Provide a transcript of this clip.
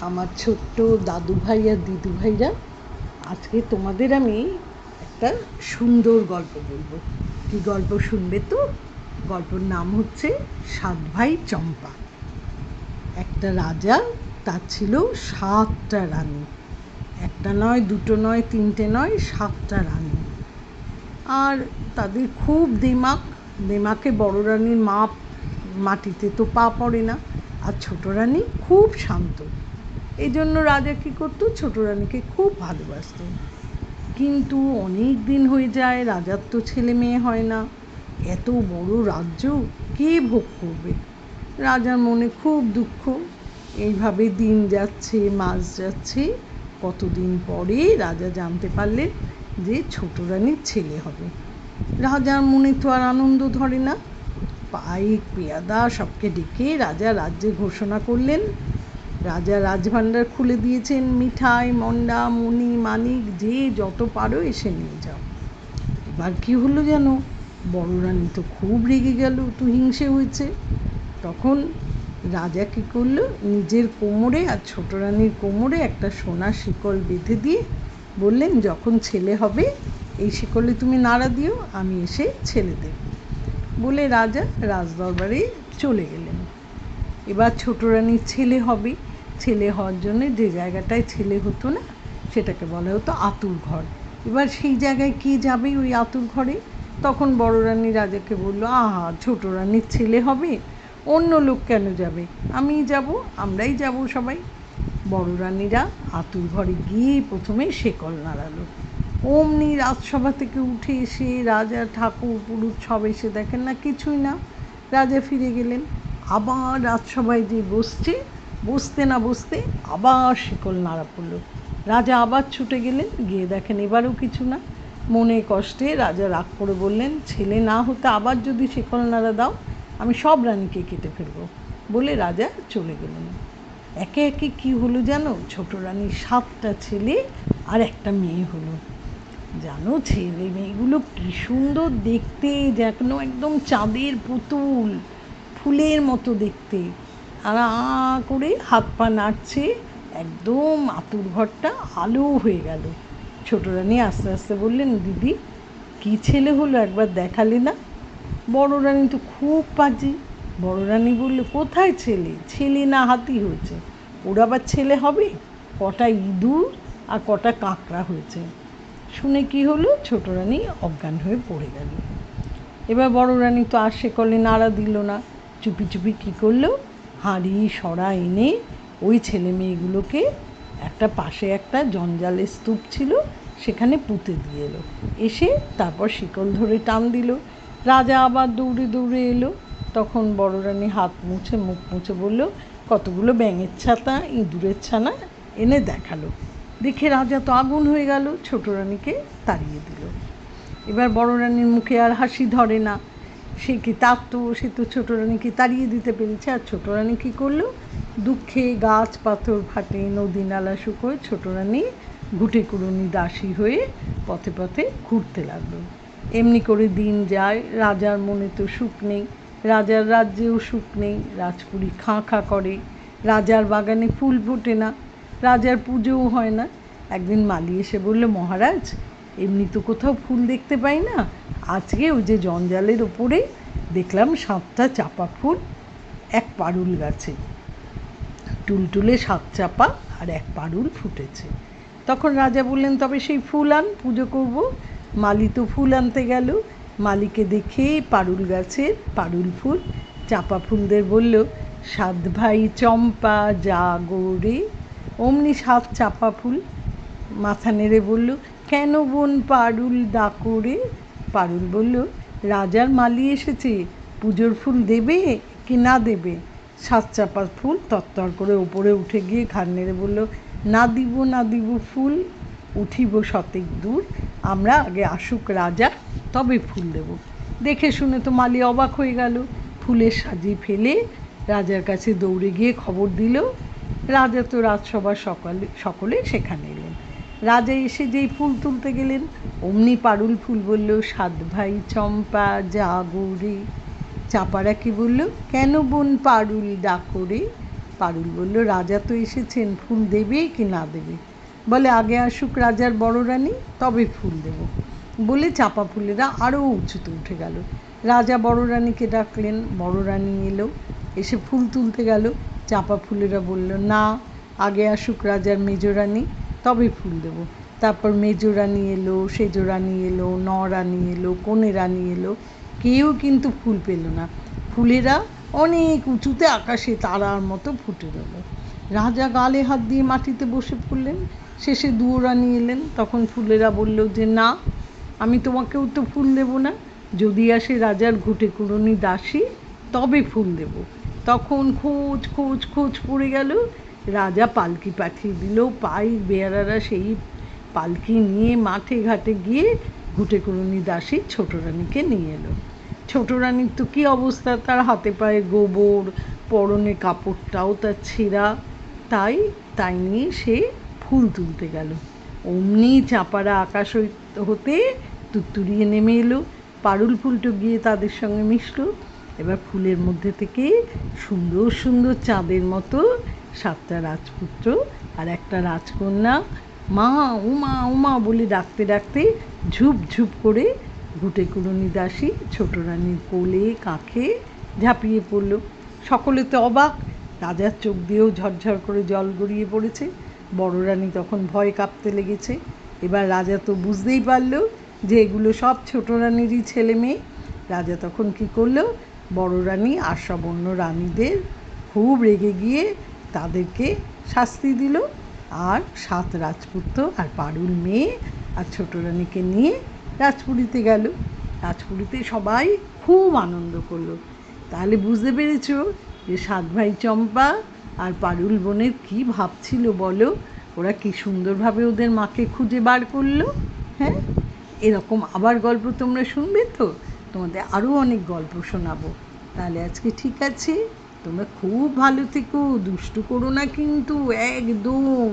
আমার ছোট্ট দাদু ভাই আর দিদু ভাইরা, আজকে তোমাদের আমি একটা সুন্দর গল্প বলবো। কি গল্প শুনবে তো? গল্পের নাম হচ্ছে 7 ভাই চম্পা। একটা রাজা, তার ছিল 7টা রানী। একটা নয়, দুটো নয়, তিনটে নয়, 7টা রানী। আর তাদের খুব দেমাকে বড় রানীর মাটিতে তো পা পড়ে না। আর ছোট রানী খুব শান্ত। এই জন্য রাজা কী করতো, ছোট রানীকে খুব ভালোবাসত। কিন্তু অনেক দিন হয়ে যায়, রাজার তো ছেলে মেয়ে হয় না। এত বড় রাজ্য কে ভোগ করবে? রাজার মনে খুব দুঃখ। এইভাবে দিন যাচ্ছে, মাস যাচ্ছে। কতদিন পরে রাজা জানতে পারলেন যে ছোট রানীর ছেলে হবে। রাজার মনে তো আর আনন্দ ধরে না। পাইক পেয়াদা সবকে ডেকে রাজা রাজ্যে ঘোষণা করলেন। রাজা রাজভাণ্ডার খুলে দিয়েছেন। মিঠাই, মন্ডা, মণি, মানিক যে যত পারো এসে নিয়ে যাও। এবার কি হলো জানো? বড় রানী তো খুব রেগে গেল, তো হিংসে হয়েছে। তখন রাজা কী করলো, নিজের কোমরে আর ছোট রানীর কোমরে একটা সোনার শিকল বেঁধে দিয়ে বললেন, যখন ছেলে হবে এই শিকলে তুমি নাড়া দিও, আমি এসে ছেলে দেব। বলে রাজা রাজদরবারে চলে গেলেন। এবার ছোট রানীর ছেলে হবে। ছেলে হওয়ার জন্য যে জায়গাটায় ছেলে হতো না, সেটাকে বলা হতো আতুর ঘর। এবার সেই জায়গায় কে যাবে ওই আতুর ঘরে? তখন বড় রানী রাজাকে বলল, আহা, ছোট রানীর ছেলে হবে, অন্য লোক কেন যাবে? আমিই যাব, আমরাই যাব সবাই। বড় রানীরা আতুর ঘরে গিয়ে প্রথমে শেকল নাড়ালো। অমনি রাজসভা থেকে উঠে এসে রাজা, ঠাকুর, পুরুষ সব এসে দেখেন না, কিছুই না। রাজা ফিরে গেলেন। আবার রাজসভায় যে বসতে না বসতে আবার শিকল নাড়া পড়ল। রাজা আবার ছুটে গেলেন, গিয়ে দেখেন এবারও কিছু না। মনে কষ্টে রাজা রাগ করে বললেন, ছেলে না হতে আবার যদি শিকল নাড়া দাও, আমি সব রানীকে কেটে ফেলবো। বলে রাজা চলে গেলেন। একে একে কি হলো জানো? ছোট রানীর 7টা ছেলে আর একটা মেয়ে হলো। জানো, ছেলে মেয়েগুলো কি সুন্দর দেখতে, যেন একদম চাঁদের পুতুল, ফুলের মতো দেখতে। আর করে হাত পা নাড়ছে, একদম আতুর ঘরটা আলো হয়ে গেল। ছোট রানী আস্তে আস্তে বললেন, দিদি, কি ছেলে হলো, একবার দেখালে না? বড় রানী তো খুব পাজি। বড় রানী বলল, কোথায় ছেলে? ছেলে না হাতি হয়েছে। ওর আবার ছেলে হবে? কটা ইঁদুর আর কটা কাঁকড়া হয়েছে। শুনে কি হলো, ছোট রানী অজ্ঞান হয়ে পড়ে গেল। এবার বড় রানী তো আর শেকলে নাড়া দিল না। চুপি চুপি কী করলো, হাঁড়ি সরা এনে ওই ছেলে মেয়েগুলোকে পাশে একটা জঞ্জালের স্তূপ ছিল, সেখানে পুঁতে দিয়ে এলো। এসে তারপর শিকল ধরে টান দিল। রাজা আবার দৌড়ে দৌড়ে এলো। তখন বড় রানী হাত মুছে, মুখ মুছে বলল, কতগুলো ব্যাঙের ছাতা, ইঁদুরের ছানা এনে দেখালো। দেখে রাজা তো আগুন হয়ে গেল, ছোট রানীকে তাড়িয়ে দিল। এবার বড় রানীর মুখে আর হাসি ধরে না। সে তো ছোট রানীকে তাড়িয়ে দিতে পেরেছে। আর ছোট রানী কী করলো, দুঃখে গাছ পাথর ফাটে, নদী নালা শুকোয়, ছোট রানী ঘুটে কুড়ুনি দাসী হয়ে পথে পথে ঘুরতে লাগলো। এমনি করে দিন যায়। রাজার মনে তো সুখ নেই, রাজার রাজ্যেও সুখ নেই। রাজপুরী খাঁ খাঁ করে, রাজার বাগানে ফুল ফোটে না, রাজার পুজোও হয় না। একদিন মালি এসে বলল, মহারাজ, এমনি তো কোথাও ফুল দেখতে পাই না, আজকে ওই যে জঞ্জালের ওপরে দেখলাম 7টা চাপা ফুল এক পারুল গাছে, টুলটুলে 7 চাপা আর এক পারুল ফুটেছে। তখন রাজা বললেন, তবে সেই ফুল আন, পুজো করব। মালি তো ফুল আনতে গেল। মালিকে দেখে পারুল গাছের পারুল ফুল, চাপা ফুলদের বলল, 7 ভাই চম্পা জাগরে। অমনি 7 চাপা ফুল মাথা নেড়ে বলল, কেন বোন পারুল ডাকরে? পারুল বলল, রাজার মালি এসেছে, পুজোর ফুল দেবে কি না দেবে? 7 চাপা ফুল তরতর করে ওপরে উঠে গিয়ে ঘাড় নেড়ে বলল, না দিব ফুল, উঠিব শতেক দূর, আমরা আগে আসুক রাজা, তবে ফুল দেব। দেখে শুনে তো মালি অবাক হয়ে গেল। ফুলের সাজি ফেলে রাজার কাছে দৌড়ে গিয়ে খবর দিল। রাজা তো রাজসভার সকলে সেখানে এলেন। রাজা এসে যেই ফুল তুলতে গেলেন, অমনি পারুল ফুল বলল, 7 ভাই চম্পা জাগরে। চাপারা কি বলল, কেন বোন পারুল ডাকরে? পারুল বলল, রাজা তো এসেছেন, ফুল দেবে কি না দেবে? বলে, আগে আসুক রাজার বড় রানী, তবে ফুল দেব। বলে চাঁপা ফুলেরা আরও উঁচুতে উঠে গেল। রাজা বড় রানীকে ডাকলেন, বড় রানী এলো, এসে ফুল তুলতে গেল। চাঁপা ফুলেরা বলল, না, আগে আসুক রাজার মেজ রানী, তবে ফুল দেব। তারপর মেজ রানী এলো, সেজ রানী এলো, রানী এলো, কনে রানী এলো, কেউ কিন্তু ফুল পেল না। ফুলেরা অনেক উঁচুতে আকাশে তারার মতো ফুটে গেল। রাজা গালে হাত দিয়ে মাটিতে বসে পড়লেন। শেষে দুয়োরানী এলেন। তখন ফুলেরা বলল যে, না, আমি তোমাকেও তো ফুল দেব না, যদি আসে রাজার ঘুঁটে কুড়ুনি দাসী, তবে ফুল দেব। তখন খোঁজ খোঁজ খোঁজ পড়ে গেল। রাজা পালকি পাঠিয়ে দিল, পাইক বেয়ারারা সেই পালকি নিয়ে মাঠে ঘাটে গিয়ে ঘুঁটে কুড়ুনি দাসী ছোট রানীকে নিয়ে এলো। ছোট রানীর তো কী অবস্থা, তার হাতে পায়ে গোবর, পরনে কাপড়টাও তার ছেঁড়া। তাই নিয়ে সে ফুল তুলতে গেল। অমনি চাঁপারা আকাশ হতে তুত্তুরিয়ে নেমে এলো। পারুল ফুলটো গিয়ে তাদের সঙ্গে মিশল। এবার ফুলের মধ্যে থেকে সুন্দর সুন্দর চাঁদের মতো 7টা রাজপুত্র আর একটা রাজকন্যা মা উমা উমা বলে ডাকতে ডাকতে ঝুপ ঝুপ করে ঘুঁটে কুড়ুনি দাসী ছোট রানীর কোলে কাঁখে ঝাঁপিয়ে পড়ল। সকলে তো অবাক, রাজার চোখ দিয়েও ঝরঝর করে জল গড়িয়ে পড়েছে। বড় রানী তখন ভয় কাঁপতে লেগেছে। এবার রাজা তো বুঝতেই পারল যে এগুলো সব ছোট রানীরই ছেলে মেয়ে। রাজা তখন কী করলো, বড় রানী আর সব অন্য রানীদের খুব রেগে গিয়ে তাদেরকে শাস্তি দিল, আর 7 রাজপুত্র আর পারুল মেয়ে আর ছোট রানীকে নিয়ে রাজপুরীতে গেল। রাজপুরীতে সবাই খুব আনন্দ করলো। তাহলে বুঝতে পেরেছ যে 7 ভাই চম্পা আর পারুল বোনের কী ভাবছিল বলো? ওরা কী সুন্দরভাবে ওদের মাকে খুঁজে বার করলো। হ্যাঁ, এরকম আবার গল্প তোমরা শুনবে তো? তোমাদের আরও অনেক গল্প শোনাবো। তাহলে আজকে ঠিক আছে, তোমরা খুব ভালো থেকো, দুষ্টু করো না কিন্তু একদম।